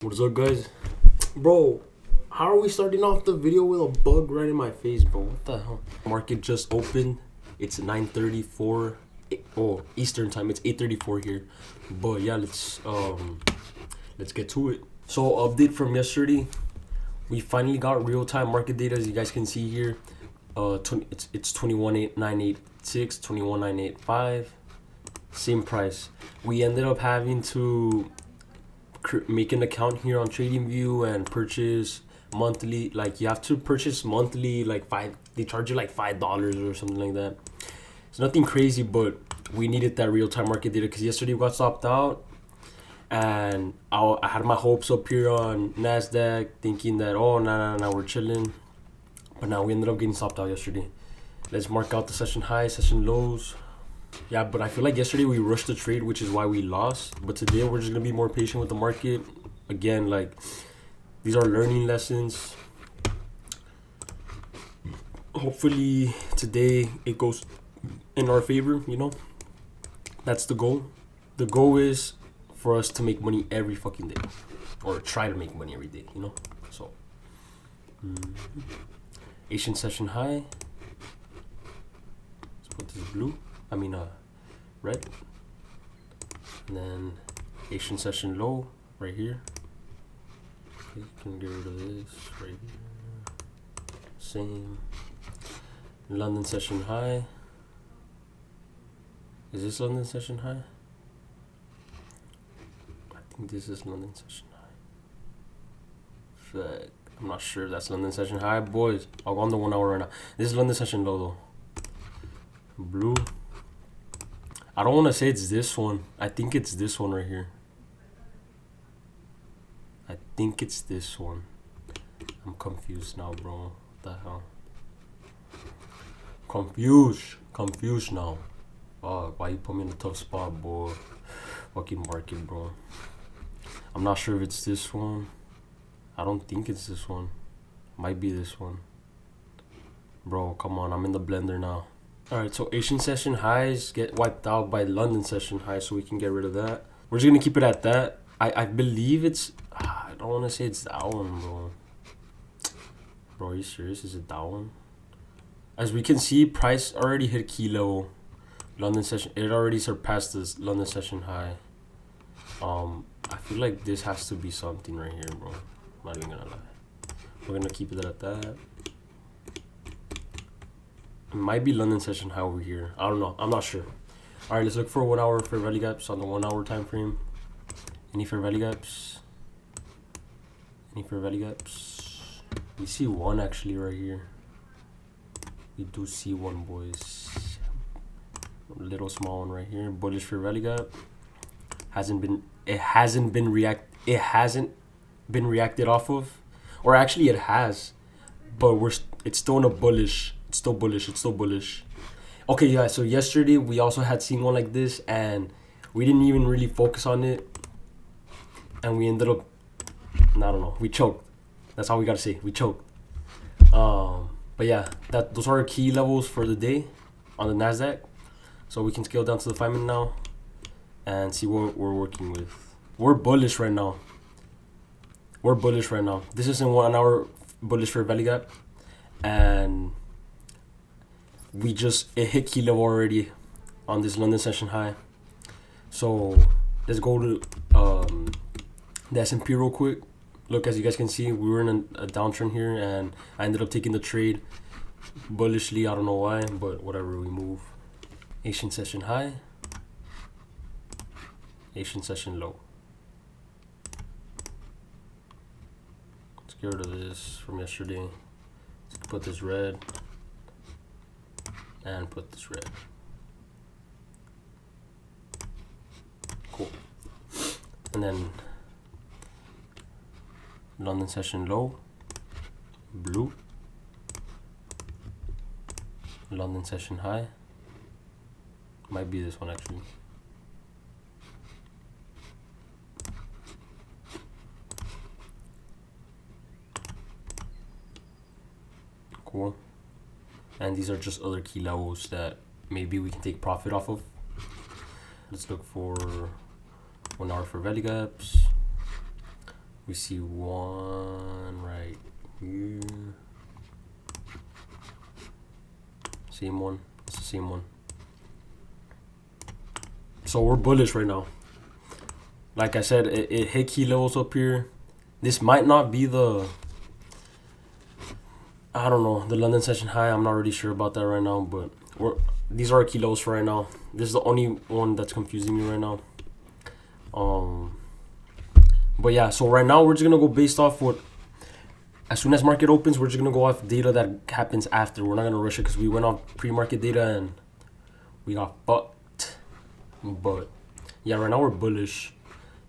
What is up, guys? Bro, how are we starting off the video with a bug right in my face, bro? What the hell? Market just opened. It's 9:34. Oh, Eastern time. It's 8:34 here. But yeah, let's get to it. So update from yesterday. We finally got real-time market data, as you guys can see here. It's 21,986, 21,985. Same price. We ended up having to make an account here on TradingView and purchase monthly. Like, you have to purchase monthly, like they charge you like $5 or something like that. It's nothing crazy, but we needed that real-time market data because yesterday we got stopped out, and I had my hopes up here on NASDAQ, thinking that, oh, nah, we're chilling. But now we ended up getting stopped out yesterday. Let's mark out the session highs, session lows. Yeah, but I feel like yesterday we rushed the trade, which is why we lost. But today we're just gonna be more patient with the market. Again, like, these are learning lessons. Hopefully today it goes in our favor, you know? That's the goal. The goal is for us to make money every fucking day. Or try to make money every day, you know? So, Asian session high. Let's put this blue. Red. And then Asian session low right here. Okay, can get rid of this right here. Same. London session high. Is this London session high? I think this is London session high. Fuck. I'm not sure if that's London session high, boys. I'll go on the 1 hour right now. This is London session low though. Blue. I don't want to say it's this one. I think it's this one right here. I think it's this one. I'm confused now, bro. What the hell? Confused now. Why you put me in a tough spot, boy? Fucking market, bro. I'm not sure if it's this one. I don't think it's this one. Might be this one. Bro, come on. I'm in the blender now. Alright, so Asian session highs get wiped out by London session highs, so we can get rid of that. We're just gonna keep it at that. I believe it's... I don't want to say it's that one, bro. Bro, are you serious? Is it that one? As we can see, price already hit key level. London session... It already surpassed this London session high. I feel like this has to be something right here, bro. I'm not even gonna lie. We're gonna keep it at that. It might be London session high over here. I don't know. I'm not sure. All right, let's look for 1 hour fair value gaps on the 1 hour time frame. Any fair value gaps? Any fair value gaps? We see one actually right here. We do see one, boys. A little small one right here. Bullish fair value gap. It hasn't been reacted off of, or actually it has, but it's still in a bullish. It's still bullish. Okay, yeah, so yesterday we also had seen one like this, and we didn't even really focus on it, and we ended up, I don't know, we choked. That's all we gotta say. We choked. But yeah, those are our key levels for the day on the NASDAQ. So we can scale down to the 5 minute now and see what we're working with. We're bullish right now. This is in 1 hour bullish fair value gap, and it hit key level already on this London session high. So let's go to the S&P real quick. Look, as you guys can see, we were in a downtrend here, and I ended up taking the trade bullishly. I don't know why, but whatever, we move. Asian session high, Asian session low. Let's get rid of this from yesterday. Let's put this red and put this red. Cool. And then London session low, blue. London session high. Might be this one actually. Cool. And these are just other key levels that maybe we can take profit off of. Let's look for 1 hour for value gaps. We see one right here. Same one. It's the same one. So we're bullish right now. Like I said, it hit key levels up here. This might not be the, I don't know, the London session high. I'm not really sure about that right now, but these are our key levels for right now. This is the only one that's confusing me right now. But yeah, so right now we're just gonna go based off what, as soon as market opens, we're just gonna go off data that happens after. We're not gonna rush it because we went off pre-market data and we got fucked. But yeah, right now we're bullish.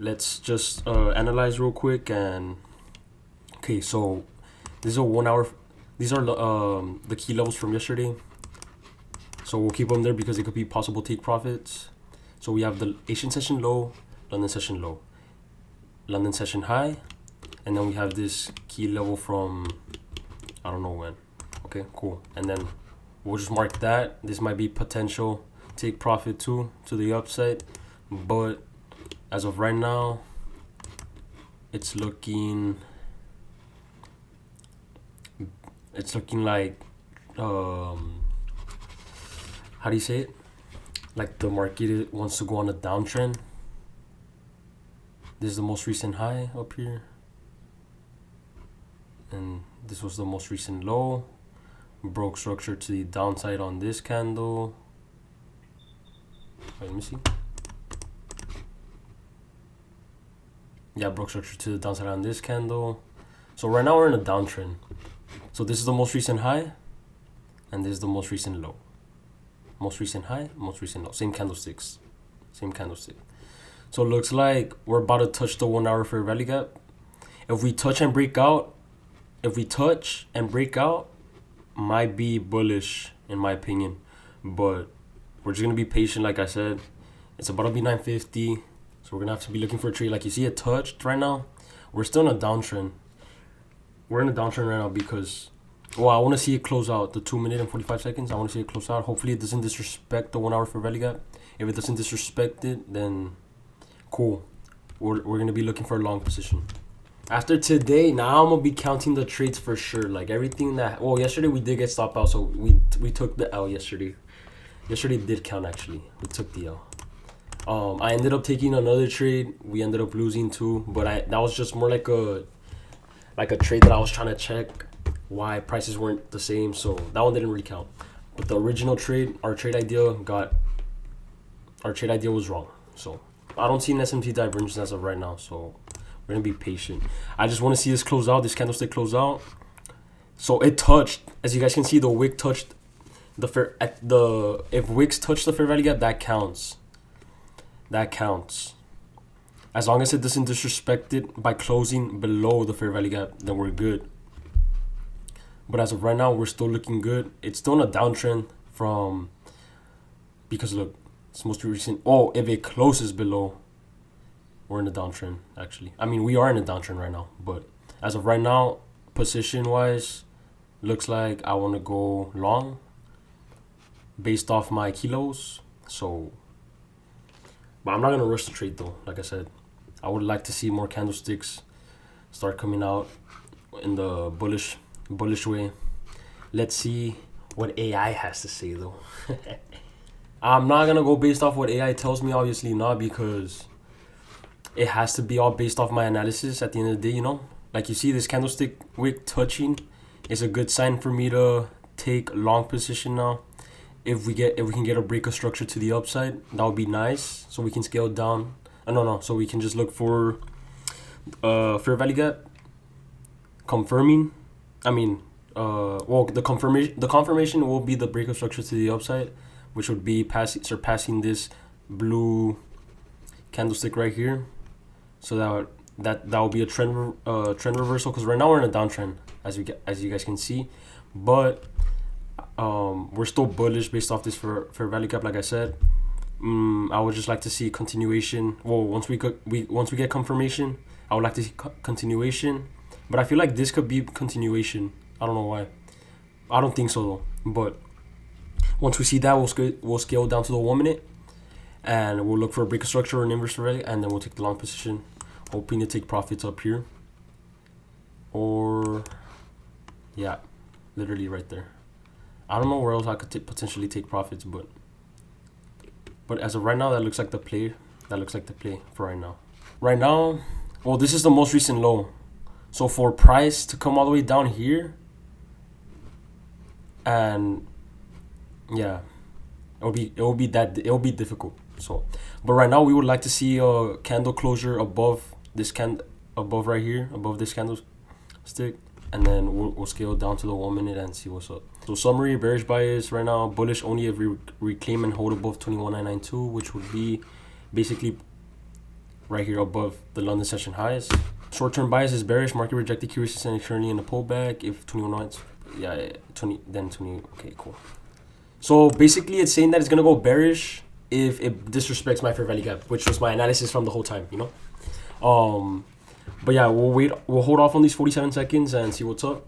Let's just analyze real quick. And okay, so this is a 1 hour. These are the key levels from yesterday. So we'll keep them there because it could be possible take profits. So we have the Asian session low, London session low, London session high, and then we have this key level from I don't know when. Okay, cool. And then we'll just mark that. This might be potential take profit too to the upside, but as of right now, it's looking like how do you say it? Like the market wants to go on a downtrend. This is the most recent high up here, and this was the most recent low. Broke structure to the downside on this candle. Wait, let me see. Yeah, broke structure to the downside on this candle. So right now we're in a downtrend. So this is the most recent high, and this is the most recent low. Most recent high, most recent low. Same candlesticks. Same candlestick. So it looks like we're about to touch the 1 hour fair value gap. If we touch and break out, might be bullish in my opinion. But we're just gonna be patient, like I said. It's about to be 9:50. So we're gonna have to be looking for a trade. Like you see it touched right now. We're still in a downtrend. We're in a downtrend right now because, well, I want to see it close out the 2 minute and 45 seconds. I want to see it close out. Hopefully it doesn't disrespect the 1 hour fair value gap. If it doesn't disrespect it, then cool. We're gonna be looking for a long position. After today, now I'm gonna be counting the trades for sure. Like everything that, well, yesterday we did get stop out, so we took the L yesterday. Yesterday did count actually. We took the L. I ended up taking another trade. We ended up losing too, but that was just more like a trade that I was trying to check why prices weren't the same. So that one didn't really count. But the original trade, our trade idea was wrong. So I don't see an SMT divergence as of right now. So we're gonna be patient. I just want to see this close out. This candlestick close out. So it touched, as you guys can see, the wick touched if wicks touch the fair value gap, that counts. That counts. As long as it doesn't disrespect it by closing below the fair value gap, then we're good. But as of right now, we're still looking good. It's still in a downtrend because look, it's most recent. Oh, if it closes below, we're in a downtrend actually. I mean, we are in a downtrend right now, but as of right now, position wise, looks like I want to go long based off my kilos. So, but I'm not gonna rush the trade though. Like I said, I would like to see more candlesticks start coming out in the bullish way. Let's see what AI has to say though. I'm not gonna go based off what AI tells me, obviously not, because it has to be all based off my analysis at the end of the day, you know? Like you see this candlestick wick touching is a good sign for me to take long position now. If we can get a break of structure to the upside, that would be nice. So we can scale down. So we can just look for fair value gap confirming. The confirmation will be the break of structure to the upside, which would be surpassing this blue candlestick right here. So that will be a trend reversal, because right now we're in a downtrend, as you guys can see, but we're still bullish based off this fair value gap. Like I said, I would just like to see continuation. Well, once we get confirmation, I would like to see continuation, but I feel like this could be continuation. I don't know why. I don't think so though. But once we see that, we'll scale down to the 1 minute, and we'll look for a break of structure or an inverse fair value, and then we'll take the long position, hoping to take profits up here. or yeah, literally right there. I don't know where else I could potentially take profits, but as of right now, that looks like the play. That looks like the play for right now. Right now, well, this is the most recent low. So for price to come all the way down here, and yeah, it'll be difficult. So, but right now we would like to see a candle closure above this above right here, above this candlestick, and then we'll scale down to the 1 minute and see what's up. So summary: bearish bias right now, bullish only if we reclaim and hold above 21,992, which would be basically right here above the London session highs. Short-term bias is bearish, market rejected key resistance currently in the pullback. If 21, yeah, 20, then 20. Okay, cool. So basically, it's saying that it's gonna go bearish if it disrespects my fair value gap, which was my analysis from the whole time, you know. But yeah, we'll hold off on these 47 seconds and see what's up.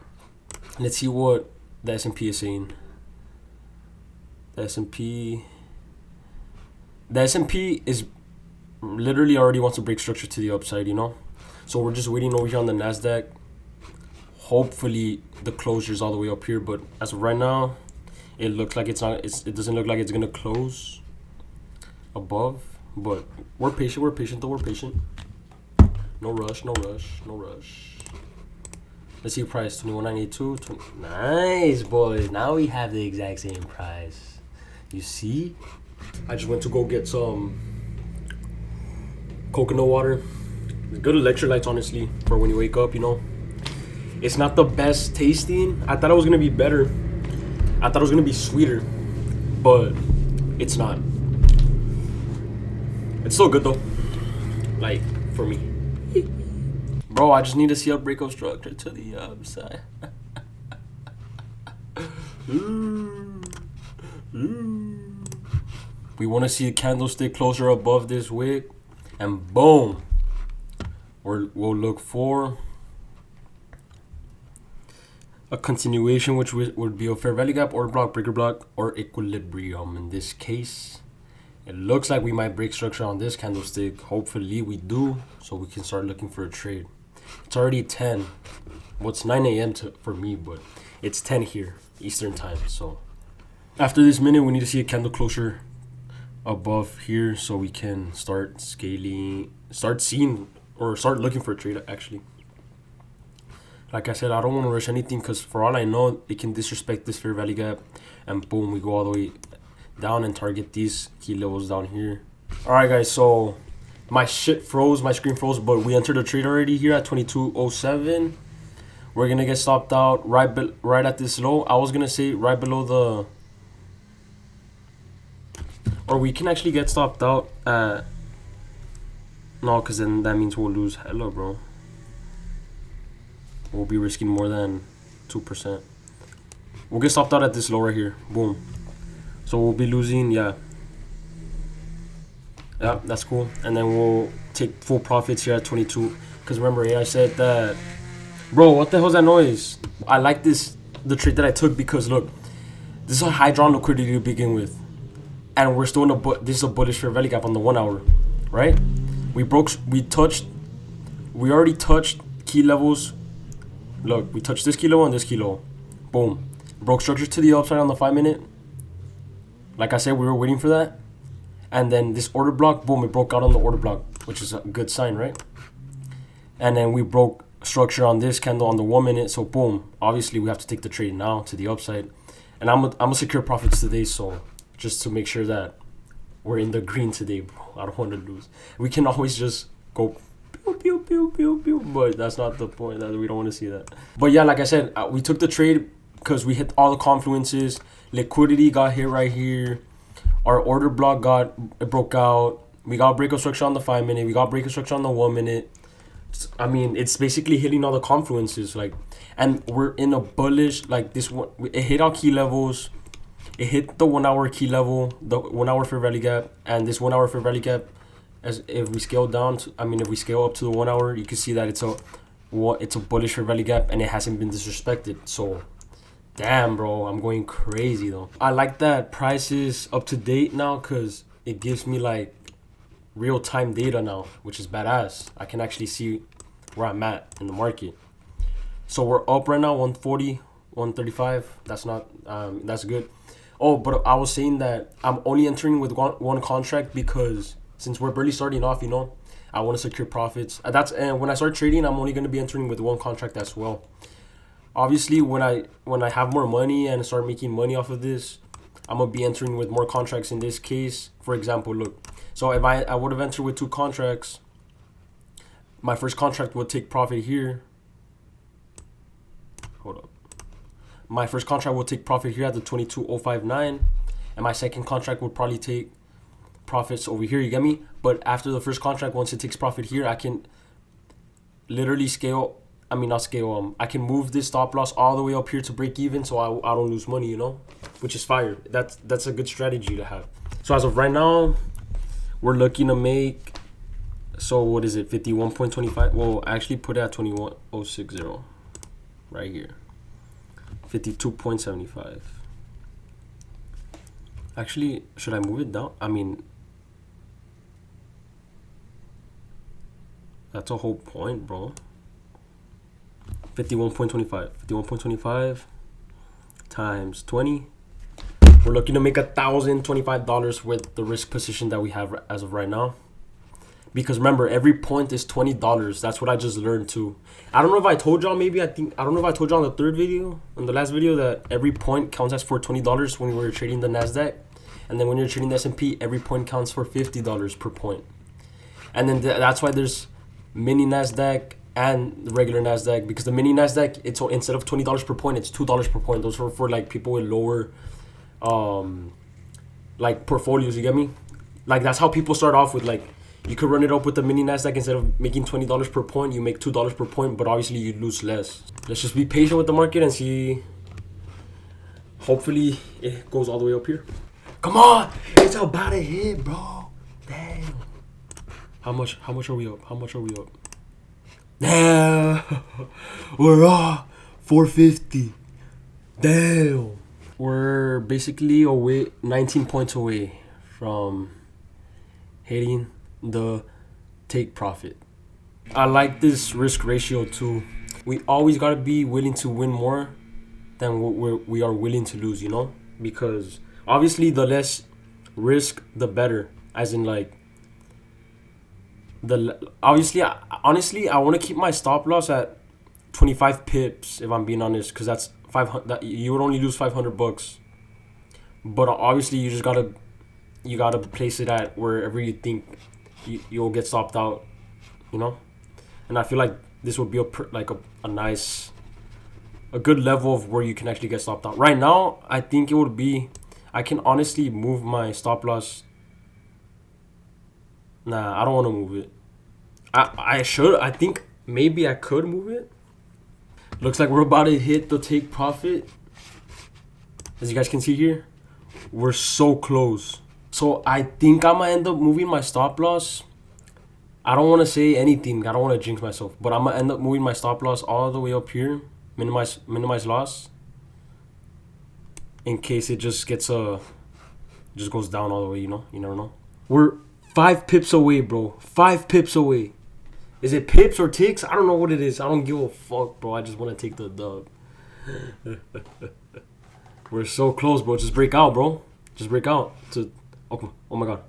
Let's see what the S&P is saying. The S&P is literally already wants to break structure to the upside, you know. So we're just waiting over here on the Nasdaq. Hopefully the closure is all the way up here, but as of right now, it looks like it's not. It doesn't look like it's gonna close above. But we're patient. We're patient. Though we're patient. No rush. No rush. No rush. Let's see price 21,982. Nice, boys. Now we have the exact same price. You see? I just went to go get some coconut water. Good electrolytes, honestly, for when you wake up, you know. It's not the best tasting. I thought it was gonna be better. I thought it was gonna be sweeter, but it's not. It's still good though. Like, for me. Bro, I just need to see a break of structure to the upside. We want to see a candlestick closure above this wick, and boom, we'll look for a continuation, which would be a fair value gap, order block, breaker block, or equilibrium. In this case, it looks like we might break structure on this candlestick. Hopefully we do, so we can start looking for a trade. It's already 10. Well, it's 9 a.m. for me, but it's 10 here, Eastern time. So after this minute, we need to see a candle closure above here so we can start scaling, start looking for a trade, actually. Like I said, I don't want to rush anything because for all I know, it can disrespect this fair value gap, and boom, we go all the way down and target these key levels down here. All right, guys, so my screen froze, but we entered a trade already here at 22.07. We're gonna get stopped out right at this low. I was gonna say right below the, or we can actually get stopped out at, no, because then that means we'll lose hella, bro. We'll be risking more than 2%. We'll get stopped out at this low right here. Boom. So we'll be losing, yeah, that's cool. And then we'll take full profits here at 22. Because remember, I said that, bro, what the hell is that noise? I like the trade that I took because look, this is a high drawn liquidity to begin with, and we're still in this is a bullish fair value gap on the 1 hour, right? We already touched key levels. Look, we touched this key level and this key level. Boom. Broke structure to the upside on the 5 minute. Like I said, we were waiting for that. And then this order block, boom, it broke out on the order block, which is a good sign, right? And then we broke structure on this candle on the 1 minute. So boom, obviously we have to take the trade now to the upside. And I'm gonna secure profits today, so just to make sure that we're in the green today, bro. I don't want to lose. We can always just go pew, pew, pew, pew, pew, but that's not the point. That we don't want to see that. But yeah, like I said, we took the trade because we hit all the confluences. Liquidity got hit right here. Our order block broke out. We got breakout structure on the 5 minute. We got breakout structure on the 1 minute. I mean, it's basically hitting all the confluences, like, and we're in a bullish, like this one. It hit our key levels. It hit the 1 hour key level, the 1 hour fair value gap, and this 1 hour fair value gap. As if we scale down, if we scale up to the 1 hour, you can see that it's a bullish fair value gap, and it hasn't been disrespected. So, damn, bro, I'm going crazy though. I like that price is up to date now because it gives me like real-time data now, which is badass. I can actually see where I'm at in the market. So we're up right now, 140, 135. That's not that's good. Oh, but I was saying that I'm only entering with one contract because since we're barely starting off, you know, I want to secure profits. And when I start trading, I'm only going to be entering with one contract as well. Obviously, when I have more money and start making money off of this, I'm gonna be entering with more contracts. In this case, for example, look. So if I would have entered with 2 contracts, my first contract would take profit here. Hold up. My first contract will take profit here at the 22,059, and my second contract would probably take profits over here. You get me? But after the first contract, once it takes profit here, I can literally scale. I mean, not scale. I can move this stop loss all the way up here to break even, so I don't lose money. You know, which is fire. That's a good strategy to have. So as of right now, we're looking to make. So what is it? 51.25. Well, I actually put it at 21,060 right here. 52.75. Actually, should I move it down? I mean, that's a whole point, bro. 51.25. 51.25 times 20. We're looking to make $1,025 with the risk position that we have as of right now. Because remember, every point is $20. That's what I just learned too. I don't know if I told y'all. I don't know if I told y'all in the third video, in the last video, that every point counts as for $20 when we were trading the Nasdaq, and then when you're trading the S&P, every point counts for $50 per point. And then that's why there's mini Nasdaq and the regular Nasdaq, because the mini Nasdaq, it's instead of $20 per point, it's $2 per point. Those are for like people with lower, like portfolios. You get me? Like that's how people start off with like. You could run it up with the mini Nasdaq. Instead of making $20 per point, you make $2 per point, but obviously you lose less. Let's just be patient with the market and see. Hopefully it goes all the way up here. Come on, it's about to hit, bro. Damn. How much are we up? How much are we up? Damn. We're up 450. Damn. We're basically away 19 points away from hitting the take profit. I like this risk ratio too. We always got to be willing to win more than what we are willing to lose, you know, because obviously the less risk the better, as in like honestly I want to keep my stop loss at 25 pips, if I'm being honest, because that's 500. You would only lose $500, but obviously you gotta place it at wherever you think you'll get stopped out, you know. And I feel like this would be a nice, a good level of where you can actually get stopped out. Right now, I think it would be, I can honestly move my stop loss. Nah, I don't want to move it. I should. I think maybe I could move it. Looks like we're about to hit the take profit. As you guys can see here, we're so close. So I think I'm gonna end up moving my stop loss. I don't want to say anything. I don't want to jinx myself, but I'm gonna end up moving my stop loss all the way up here. Minimize loss. In case it just just goes down all the way. You know, you never know. We're 5 pips away, bro. 5 pips away. Is it pips or ticks? I don't know what it is. I don't give a fuck, bro. I just want to take the dub. We're so close, bro. Just break out, bro. Just break out. Oh my god.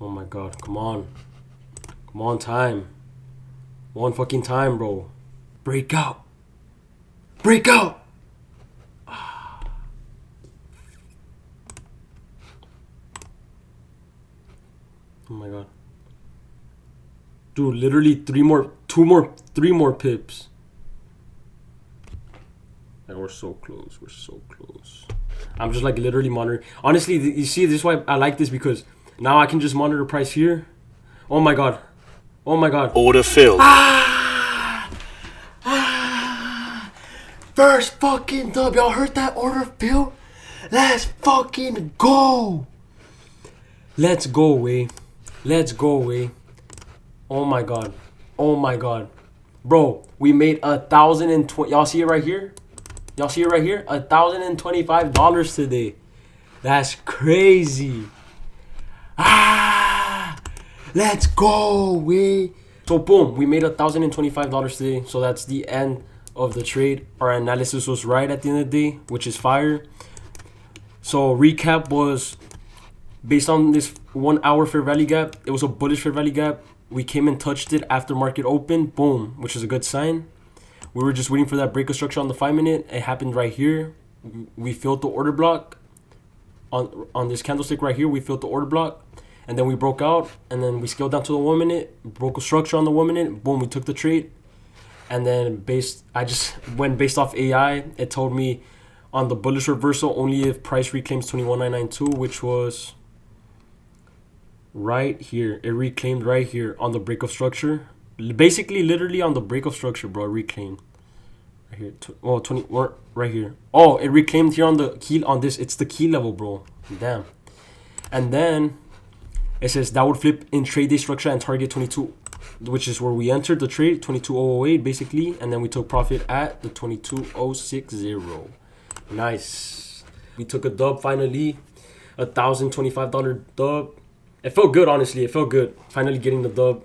Oh my god. Come on. Come on, time. One fucking time, bro. Break out. Break out. Oh my god. Dude, literally 3 more pips. And we're so close. We're so close. I'm just like literally monitoring. Honestly, you see, this is why I like this, because now I can just monitor price here. Oh my god. Oh my god. Order filled. First fucking dub. Y'all heard that? Order filled? Let's fucking go. Let's go, Way. Let's go, Way. Oh my god. Oh my god. Bro, we made 1,020. Y'all see it right here? Y'all see it right here? $1,025 today. That's crazy. Let's go, Way. So boom, we made $1,025 today. So that's the end of the trade. Our analysis was right at the end of the day, which is fire. So recap was based on this 1 hour fair value gap. It was a bullish fair value gap. We came and touched it after market open. Boom, which is a good sign. We were just waiting for that break of structure on the 5 minute. It happened right here. We filled the order block on this candlestick right here. We filled the order block, and then we broke out, and then we scaled down to the 1 minute, broke a structure on the 1 minute. Boom, we took the trade. And then I just went based off AI. It told me on the bullish reversal only if price reclaims 21,992, which was right here. It reclaimed right here on the break of structure. Basically, literally on the break of structure, bro. It reclaimed right here. 20 or right here. Oh, it reclaimed here on the key on this. It's the key level, bro. Damn. And then it says that would flip in trade day structure and target 22, which is where we entered the trade, 22,008 basically, and then we took profit at the 22,060. Nice. We took a dub finally, $1,025 dub. It felt good, honestly. It felt good finally getting the dub.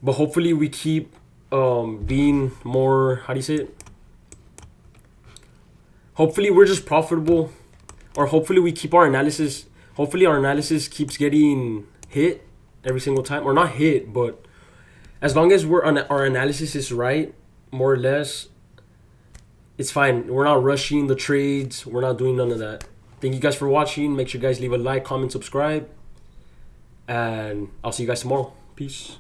But hopefully we keep being more, how do you say it? Hopefully we're just profitable, or hopefully we keep our analysis. Hopefully our analysis keeps getting hit every single time, or not hit, but as long as our analysis is right, more or less, it's fine. We're not rushing the trades. We're not doing none of that. Thank you guys for watching. Make sure you guys leave a like, comment, subscribe, and I'll see you guys tomorrow. Peace.